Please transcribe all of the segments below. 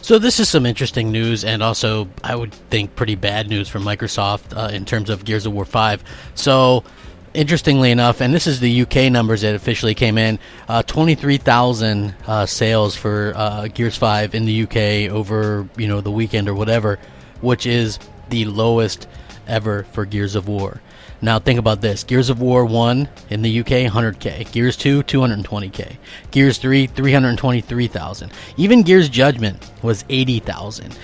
So this is some interesting news, and also I would think pretty bad news for Microsoft in terms of Gears of War 5. So interestingly enough, and this is the UK numbers that officially came in, 23,000 sales for Gears 5 in the UK over the weekend or whatever, which is the lowest ever for Gears of War. Now think about this. Gears of War 1 in the UK, 100k. Gears 2, 220k. Gears 3, 323,000. Even Gears Judgment was 80,000.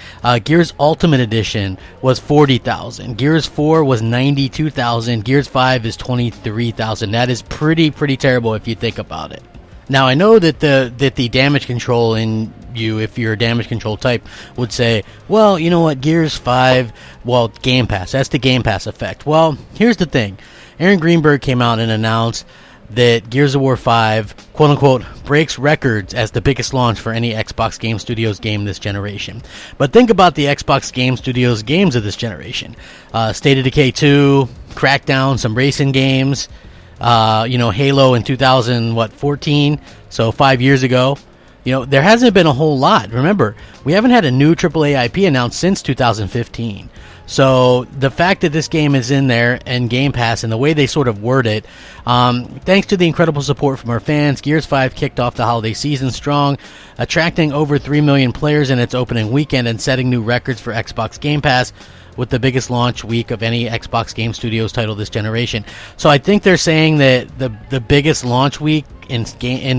Gears Ultimate Edition was 40,000. Gears 4 was 92,000. Gears 5 is 23,000. That is pretty terrible if you think about it. Now I know that the damage control in you, if you're a damage control type, would say, well, you know what, Gears 5, well, Game Pass, that's the Game Pass effect. Well, here's the thing. Aaron Greenberg came out and announced that Gears of War 5, quote-unquote, breaks records as the biggest launch for any Xbox Game Studios game this generation. But think about the Xbox Game Studios games of this generation. State of Decay 2, Crackdown, some racing games, Halo in 2014, so 5 years ago. There hasn't been a whole lot. Remember, we haven't had a new AAA IP announced since 2015. So the fact that this game is in there and Game Pass and the way they sort of word it, thanks to the incredible support from our fans, Gears 5 kicked off the holiday season strong, attracting over 3 million players in its opening weekend and setting new records for Xbox Game Pass with the biggest launch week of any Xbox Game Studios title this generation. So I think they're saying that the biggest launch week in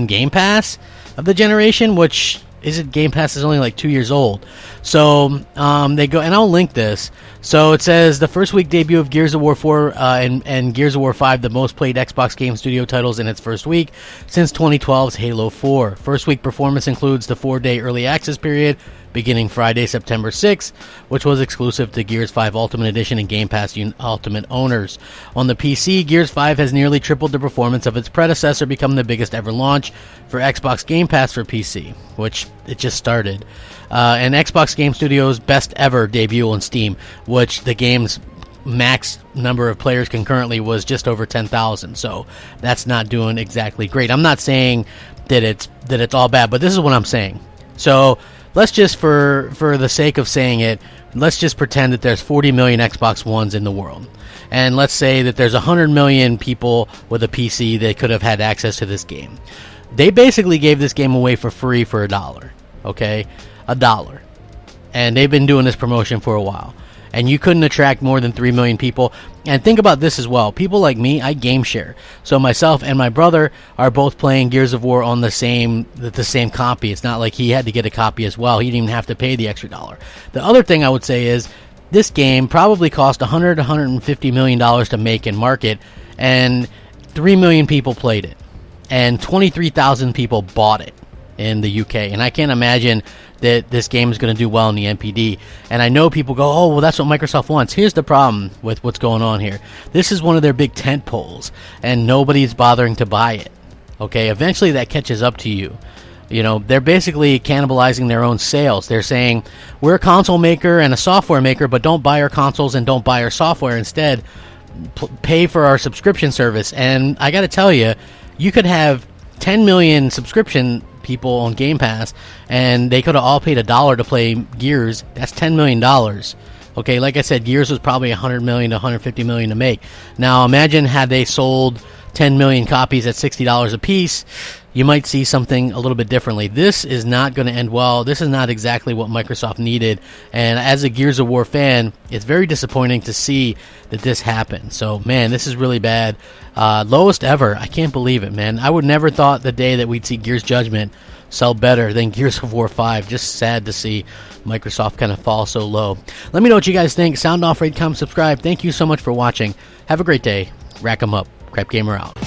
Game Pass of the generation, which isn't, Game Pass is only like 2 years old. So they go, and I'll link this. So it says the first week debut of Gears of War 4 and Gears of War 5, the most played Xbox Game Studio titles in its first week since 2012's Halo 4. First week performance includes the 4-day early access period beginning Friday, September 6th, which was exclusive to Gears 5 Ultimate Edition and Game Pass Ultimate owners. On the PC, Gears 5 has nearly tripled the performance of its predecessor, becoming the biggest ever launch for Xbox Game Pass for PC, which it just started. And Xbox Game Studios' best ever debut on Steam, which the game's max number of players concurrently was just over 10,000. So that's not doing exactly great. I'm not saying that it's all bad, but this is what I'm saying. So let's just, for the sake of saying it, let's just pretend that there's 40 million Xbox Ones in the world. And let's say that there's 100 million people with a PC that could have had access to this game. They basically gave this game away for free for $1. Okay? $1. And they've been doing this promotion for a while. And you couldn't attract more than 3 million people. And think about this as well. People like me, I game share. So myself and my brother are both playing Gears of War on the same copy. It's not like he had to get a copy as well. He didn't even have to pay the extra $1. The other thing I would say is this game probably cost $150 million to make and market, and 3 million people played it. And 23,000 people bought it in the UK. And I can't imagine that this game is going to do well in the NPD. And I know people go, oh, well, that's what Microsoft wants. Here's the problem with what's going on here. This is one of their big tent poles, and nobody's bothering to buy it. Okay, eventually that catches up to you. They're basically cannibalizing their own sales. They're saying, we're a console maker and a software maker, but don't buy our consoles and don't buy our software. Instead, pay for our subscription service. And I got to tell you, you could have 10 million subscription people on Game Pass, and they could have all paid $1 to play Gears. That's $10 million. Okay, like I said, Gears was probably 100 million to 150 million to make. Now imagine had they sold 10 million copies at $60 a piece, you might see something a little bit differently. This is not going to end well. This is not exactly what Microsoft needed. And as a Gears of War fan, it's very disappointing to see that this happened. So, man, this is really bad. Lowest ever. I can't believe it, man. I would never thought the day that we'd see Gears Judgment sell better than Gears of War 5. Just sad to see Microsoft kind of fall so low. Let me know what you guys think. Sound off, rate, comment, subscribe. Thank you so much for watching. Have a great day. Rack 'em up. Crapgamer out.